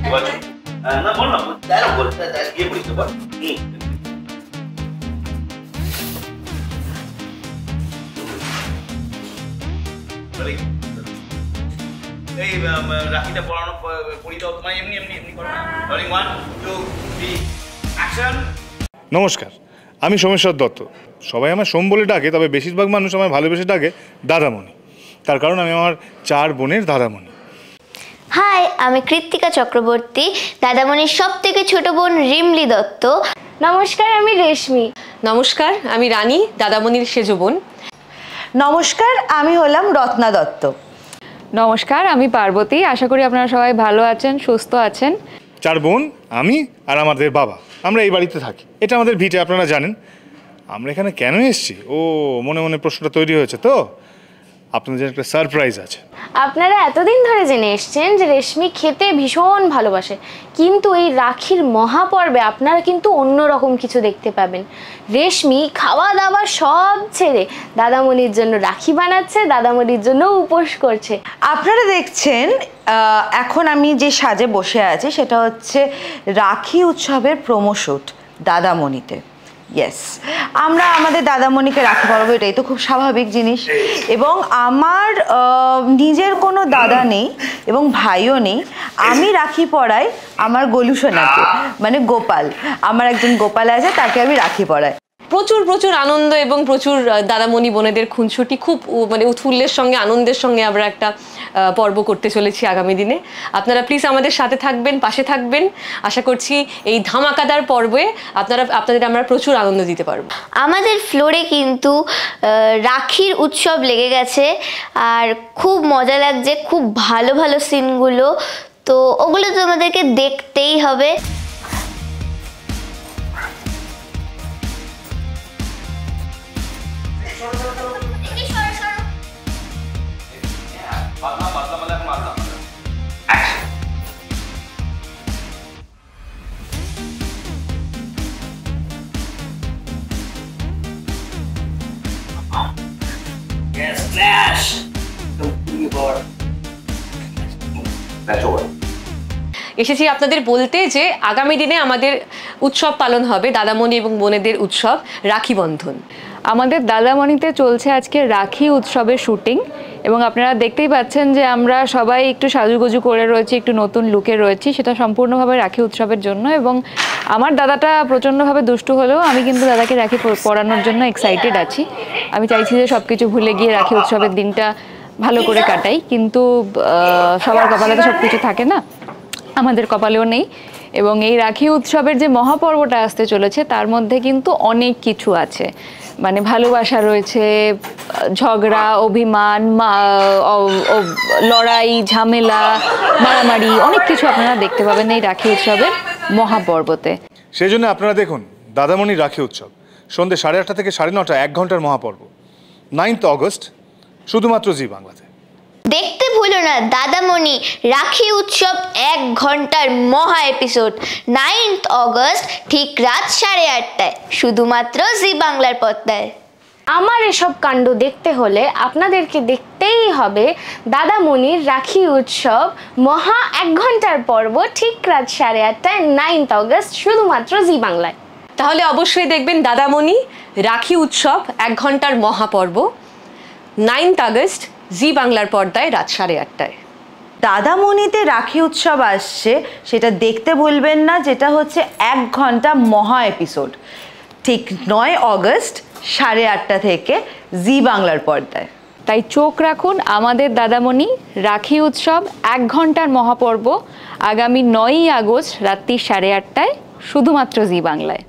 না বল না, ডায়লগ বল, গিয়ে বলিস বল। এই রাখিটা পড়ানো পরিচয় তোমার এমনি এমনি এমনি করো না। Rolling 1 2 3 action. নমস্কার, আমি সোমেশ্বর দত্ত। সবাই আমার সোম বলে ডাকে, তবে বেশিরভাগ মানুষ আমায় ভালোবেসে ডাকে দাদামণি। তার কারণ আমি আমার 4 বোনের দাদামণি। হাই, আমি কৃত্তিকা চক্রবর্তী, দাদামণির সব থেকে ছোট বোন রিমলি দত্ত। নমস্কার, আমি রেশমি। নমস্কার, আমি রানী, দাদামণির সেজ বোন। নমস্কার, আমি হলাম রত্না দত্ত। নমস্কার, আমি পার্বতী। আশা করি আপনারা সবাই ভালো আছেন, সুস্থ আছেন। 4 বোন, আমি আর আমাদের বাবা, আমরা এই বাড়িতে থাকি। এটা আমাদের ভিটে, আপনারা জানেন। আমরা এখানে কেন এসেছি, ও মনে মনে প্রশ্নটা তৈরি হয়েছে তো? আপনাদের একটা সারপ্রাইজ আছে। আপনারা এতদিন ধরে জেনে এসছেন যে রেশমি খেতে ভীষণ ভালোবাসে, কিন্তু এই রাখির মহাপর্বে আপনারা কিন্তু অন্যরকম কিছু দেখতে পাবেন। রেশমি খাওয়া দাওয়া সব ছেড়ে দাদামণির জন্য রাখি বানাচ্ছে, দাদামণির জন্য উপোস করছে। আপনারা দেখছেন এখন আমি যে সাজে বসে আছি সেটা হচ্ছে রাখি উৎসবের প্রোমো শুট দাদামণিতে। ইয়েস, আমরা আমাদের দাদামণিকে রাখি পরাবো, এটাই তো খুব স্বাভাবিক জিনিস। এবং আমার নিজের কোনো দাদা নেই এবং ভাইও নেই। আমি রাখি পরাই আমার গোলু সোনাকে, মানে গোপাল। আমার একজন গোপাল আছে, তাকে আমি রাখি পরাই। প্রচুর প্রচুর আনন্দ এবং প্রচুর দাদামণি বোনেদের খুনসুটি, খুব মানে উৎফুল্লের সঙ্গে আনন্দের সঙ্গে আমরা একটা পর্ব করতে চলেছি আগামী দিনে। আপনারা প্লিজ আমাদের সাথে থাকবেন, পাশে থাকবেন। আশা করছি এই ধামাকাদার পর্বে আপনাদের আমরা প্রচুর আনন্দ দিতে পারবো। আমাদের ফ্লোরে কিন্তু রাখির উৎসব লেগে গেছে, আর খুব মজা লাগছে, খুব ভালো ভালো সিনগুলো। তো ওগুলো তোমাদেরকে দেখতেই হবে। Yes, Flash. Don't be bored. That's over. এসেছি আপনাদের বলতে যে আগামী দিনে আমাদের উৎসব পালন হবে, দাদামণি এবং বোনেদের উৎসব, রাখি বন্ধন। আমাদের দাদামণিতে চলছে আজকে রাখি উৎসবের শুটিং, এবং আপনারা দেখতেই পাচ্ছেন যে আমরা সবাই একটু সাজুগুজু করে রয়েছি, একটু নতুন লুকে রয়েছি। সেটা সম্পূর্ণভাবে রাখি উৎসবের জন্য। এবং আমার দাদাটা প্রচণ্ডভাবে দুষ্টু হলেও আমি কিন্তু দাদাকে রাখি পরানোর জন্য এক্সাইটেড আছি। আমি চাইছি যে সব কিছু ভুলে গিয়ে রাখি উৎসবের দিনটা ভালো করে কাটাই, কিন্তু সবার কপালে তো সব কিছু থাকে না, আমাদের কপালেও নেই। এবং এই রাখি উৎসবের যে মহাপর্বটা আসতে চলেছে তার মধ্যে কিন্তু অনেক কিছু আছে, মানে ভালোবাসা রয়েছে, ঝগড়া, অভিমান, লড়াই, ঝামেলা, মারামারি, অনেক কিছু আপনারা দেখতে পাবেন এই রাখি উৎসবের মহাপর্বতে। সেই জন্য আপনারা দেখুন দাদামণি রাখি উৎসব, সন্ধ্যে 8:30 থেকে 9:30, 1 ঘন্টার মহাপর্ব, 9th অগস্ট, শুধুমাত্র জি বাংলাতে। দেখতে ভুলো না দাদামণি রাখি উৎসব 1 ঘন্টার মহা এপিসোড, 9th অগস্ট, ঠিক রাত 8:30টায়, শুধুমাত্র জি বাংলার পর্দায়। আমার এসব কাণ্ড দেখতে হলে আপনাদেরকে দেখতেই হবে দাদামণির রাখি উৎসব মহা 1 ঘন্টার পর্ব, ঠিক রাত 8:30টায়, 9th অগস্ট, শুধুমাত্র জি বাংলায়। তাহলে অবশ্যই দেখবেন দাদামণি রাখি উৎসব 1 ঘন্টার মহাপর্ব, 9th আগস্ট, জি বাংলার পর্দায় রাত 8:30টায়। দাদামণিতে রাখি উৎসব আসছে, সেটা দেখতে ভুলবেন না, যেটা হচ্ছে 1 ঘন্টা মহা এপিসোড, ঠিক 9 অগস্ট, 8:30 থেকে জি বাংলার পর্দায়। তাই চোখ রাখুন আমাদের দাদামণি রাখি উৎসব 1 ঘন্টার মহাপর্ব, আগামী 9ই আগস্ট রাত্রি 8:30টায়, শুধুমাত্র জি বাংলায়।